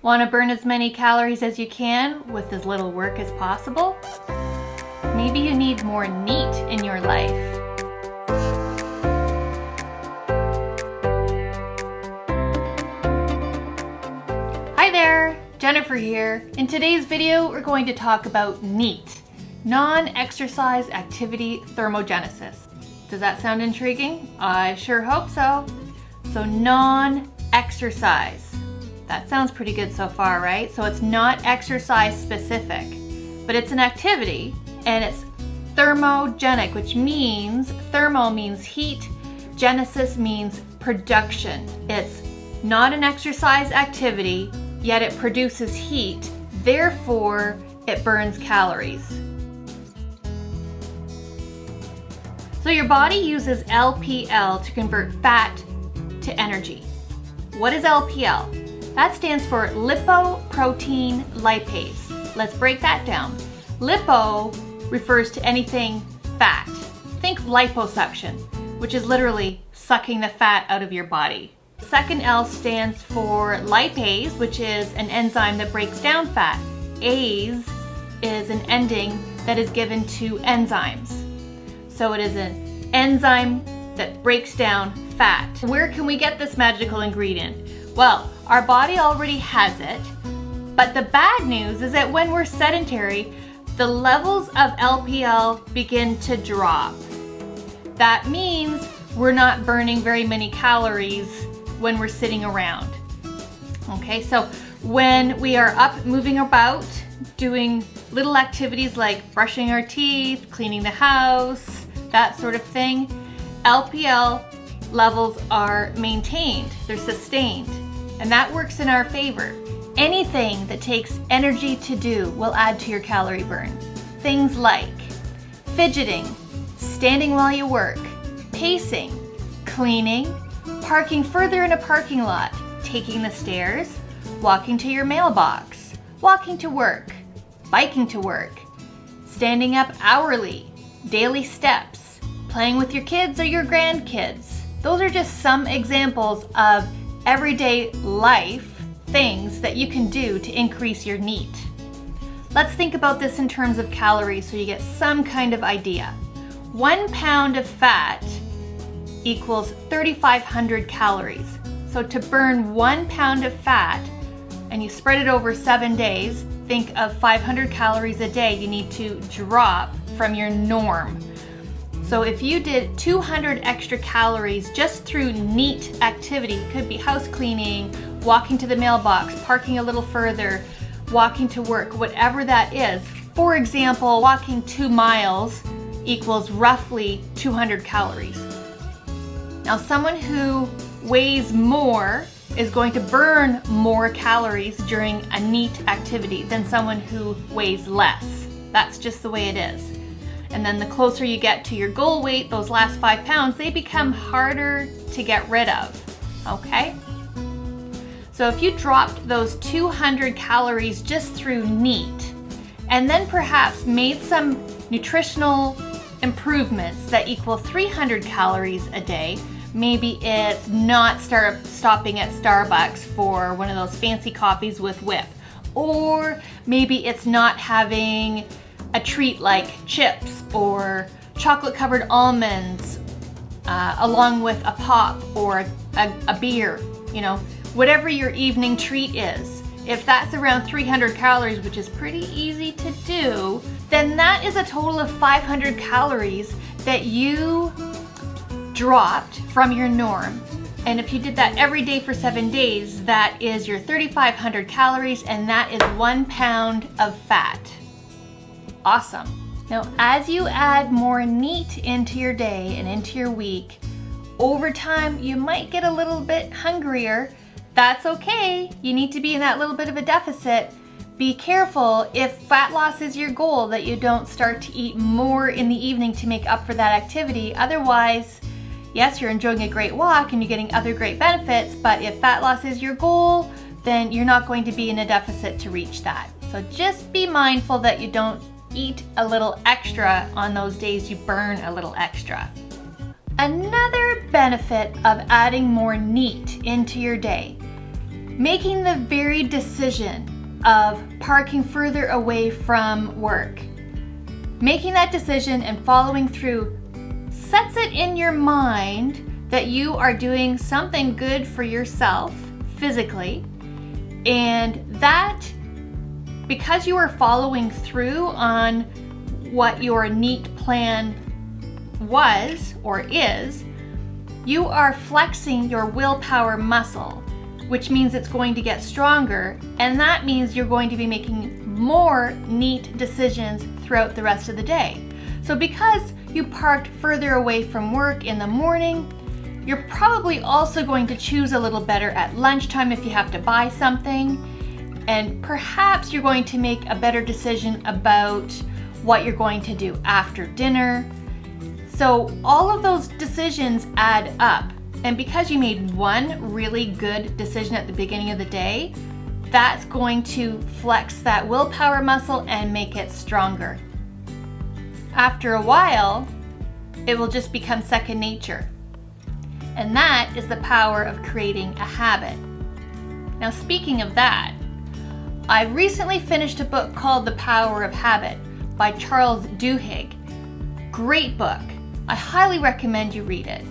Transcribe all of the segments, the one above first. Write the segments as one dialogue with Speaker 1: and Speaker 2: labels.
Speaker 1: Want to burn as many calories as you can with as little work as possible? Maybe you need more N.E.A.T in your life. Hi there, Jennifer here. In today's video, we're going to talk about N.E.A.T, Non-Exercise Activity Thermogenesis. Does that sound intriguing? I sure hope so. So non-exercise. That sounds pretty good so far, right? So it's not exercise specific, but it's an activity and it's thermogenic, which means thermo means heat, genesis means production. It's not an exercise activity, yet it produces heat, therefore it burns calories. So your body uses LPL to convert fat to energy. What is LPL? That stands for lipoprotein lipase. Let's break that down. Lipo refers to anything fat. Think liposuction, which is literally sucking the fat out of your body. Second L stands for lipase, which is an enzyme that breaks down fat. Ase is an ending that is given to enzymes. So it is an enzyme that breaks down fat. Where can we get this magical ingredient? Well, our body already has it, but the bad news is that when we're sedentary, the levels of LPL begin to drop. That means we're not burning very many calories when we're sitting around. Okay, so when we are up, moving about, doing little activities like brushing our teeth, cleaning the house, that sort of thing, LPL levels are maintained, they're sustained, and that works in our favor. Anything that takes energy to do will add to your calorie burn. Things like fidgeting, standing while you work, pacing, cleaning, parking further in a parking lot, taking the stairs, walking to your mailbox, walking to work, biking to work, standing up hourly, daily steps, playing with your kids or your grandkids. Those are just some examples of everyday life things that you can do to increase your N.E.A.T. Let's think about this in terms of calories so you get some kind of idea. 1 pound of fat equals 3,500 calories. So to burn 1 pound of fat and you spread it over 7 days, think of 500 calories a day you need to drop from your norm. So if you did 200 extra calories just through N.E.A.T activity, it could be house cleaning, walking to the mailbox, parking a little further, walking to work, whatever that is. For example, walking 2 miles equals roughly 200 calories. Now, someone who weighs more is going to burn more calories during a N.E.A.T activity than someone who weighs less. That's just the way it is. And then the closer you get to your goal weight, those last 5 pounds, they become harder to get rid of, okay? So if you dropped those 200 calories just through N.E.A.T and then perhaps made some nutritional improvements that equal 300 calories a day, maybe it's not stopping at Starbucks for one of those fancy coffees with whip, or maybe it's not having a treat like chips or chocolate covered almonds along with a pop or a beer, you know, whatever your evening treat is. If that's around 300 calories, which is pretty easy to do, then that is a total of 500 calories that you dropped from your norm. And if you did that every day for 7 days, that is your 3,500 calories, and that is 1 pound of fat. Awesome. Now, as you add more N.E.A.T into your day and into your week, over time, you might get a little bit hungrier. That's okay. You need to be in that little bit of a deficit. Be careful if fat loss is your goal that you don't start to eat more in the evening to make up for that activity. Otherwise, yes, you're enjoying a great walk and you're getting other great benefits, but if fat loss is your goal, then you're not going to be in a deficit to reach that. So just be mindful that you don't eat a little extra on those days you burn a little extra. Another benefit of adding more N.E.A.T into your day Making the very decision of parking further away from work, making that decision and following through sets it in your mind that you are doing something good for yourself physically, and that because you are following through on what your NEAT plan was or is, you are flexing your willpower muscle, which means it's going to get stronger, and that means you're going to be making more NEAT decisions throughout the rest of the day. So because you parked further away from work in the morning, you're probably also going to choose a little better at lunchtime if you have to buy something, and perhaps you're going to make a better decision about what you're going to do after dinner. So all of those decisions add up, and because you made one really good decision at the beginning of the day, that's going to flex that willpower muscle and make it stronger. After a while, it will just become second nature. And that is the power of creating a habit. Now, speaking of that, I recently finished a book called The Power of Habit by Charles Duhigg. Great book. I highly recommend you read it.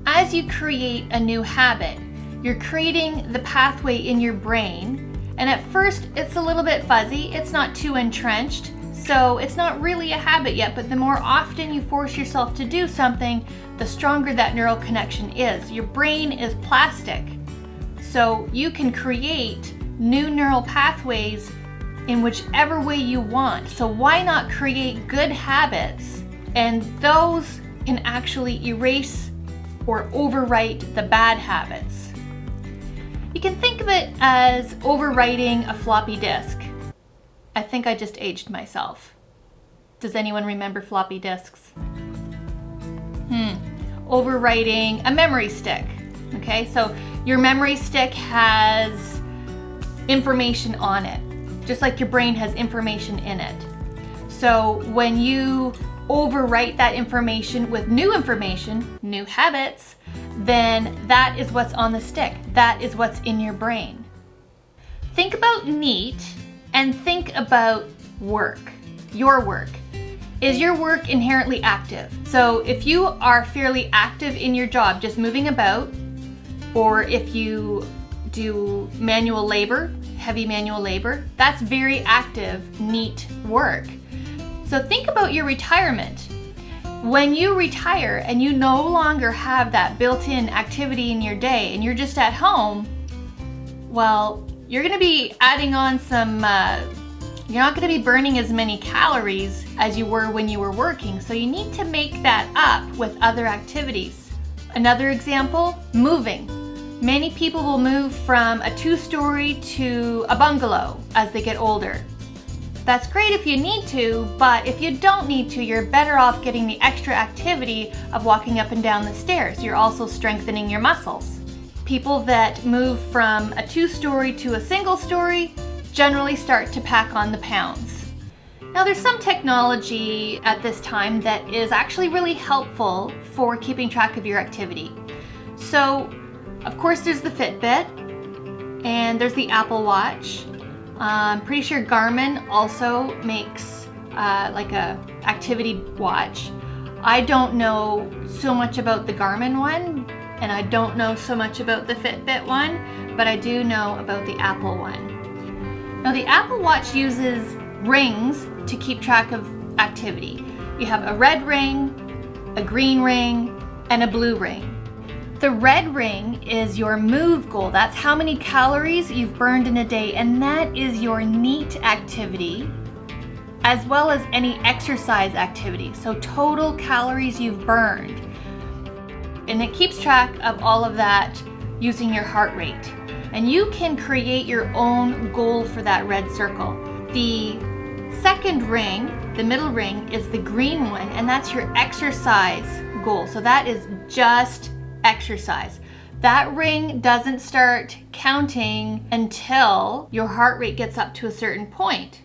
Speaker 1: As you create a new habit, you're creating the pathway in your brain, and at first it's a little bit fuzzy, it's not too entrenched, so it's not really a habit yet, but the more often you force yourself to do something, the stronger that neural connection is. Your brain is plastic, so you can create new neural pathways in whichever way you want. So why not create good habits, and those can actually erase or overwrite the bad habits. You can think of it as overwriting a floppy disk. I think I just aged myself. Does anyone remember floppy disks? Overwriting a memory stick. Okay, so your memory stick has information on it, just like your brain has information in it. So when you overwrite that information with new information, new habits, then that is what's on the stick. That is what's in your brain. Think about NEAT and think about work, your work. Is your work inherently active? So if you are fairly active in your job, just moving about, or if you do manual labor, heavy manual labor, that's very active, NEAT work. So think about your retirement. When you retire and you no longer have that built-in activity in your day and you're just at home, well, you're gonna be adding on some, you're not gonna be burning as many calories as you were when you were working, so you need to make that up with other activities. Another example, moving. Many people will move from a 2-story to a bungalow as they get older. That's great if you need to, but if you don't need to, you're better off getting the extra activity of walking up and down the stairs. You're also strengthening your muscles. People that move from a 2-story to a single story generally start to pack on the pounds. Now there's some technology at this time that is actually really helpful for keeping track of your activity. So, of course, there's the Fitbit and there's the Apple Watch. I'm pretty sure Garmin also makes like a activity watch. I don't know so much about the Garmin one, and I don't know so much about the Fitbit one, but I do know about the Apple one. Now the Apple Watch uses rings to keep track of activity. You have a red ring, a green ring, and a blue ring. The red ring is your move goal. That's how many calories you've burned in a day, and that is your NEAT activity, as well as any exercise activity. So total calories you've burned. And it keeps track of all of that using your heart rate. And you can create your own goal for that red circle. The second ring, the middle ring, is the green one, and that's your exercise goal. So that is just exercise. That ring doesn't start counting until your heart rate gets up to a certain point.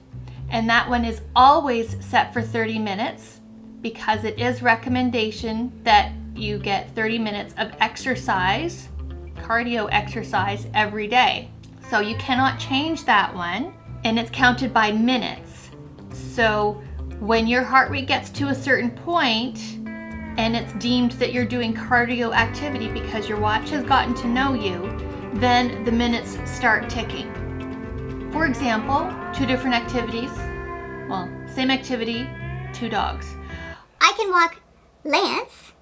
Speaker 1: And that one is always set for 30 minutes because it is recommendation that you get 30 minutes of exercise, cardio exercise every day. So you cannot change that one, and it's counted by minutes. So when your heart rate gets to a certain point and it's deemed that you're doing cardio activity because your watch has gotten to know you, then the minutes start ticking. For example, 2 different activities. Well, same activity, 2 dogs.
Speaker 2: I can walk Lance,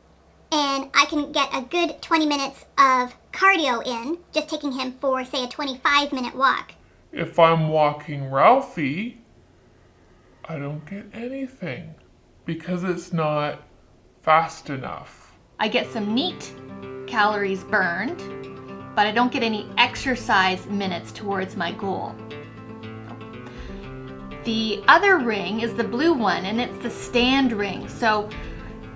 Speaker 2: and I can get a good 20 minutes of cardio in, just taking him for, say, a 25-minute walk.
Speaker 3: If I'm walking Ralphie, I don't get anything because it's not fast enough.
Speaker 1: I get some neat calories burned, but I don't get any exercise minutes towards my goal. The other ring is the blue one, and it's the stand ring. So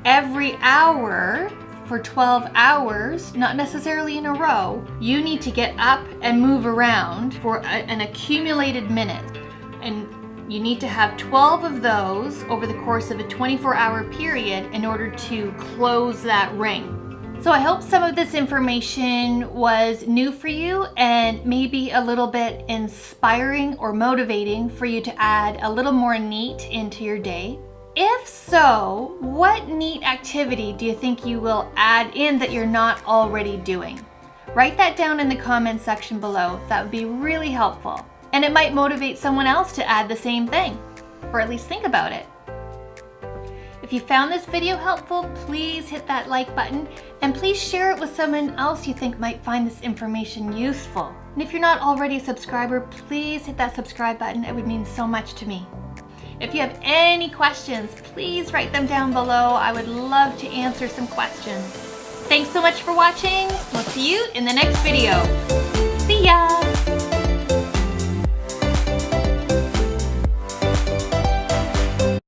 Speaker 1: every hour for 12 hours, not necessarily in a row, you need to get up and move around for an accumulated minute. And you need to have 12 of those over the course of a 24-hour period in order to close that ring. So I hope some of this information was new for you and maybe a little bit inspiring or motivating for you to add a little more N.E.A.T into your day. If so, what N.E.A.T activity do you think you will add in that you're not already doing? Write that down in the comments section below. That would be really helpful. And it might motivate someone else to add the same thing, or at least think about it. If you found this video helpful, please hit that like button, and please share it with someone else you think might find this information useful. And if you're not already a subscriber, please hit that subscribe button. It would mean so much to me. If you have any questions, please write them down below. I would love to answer some questions. Thanks so much for watching. We'll see you in the next video. See ya!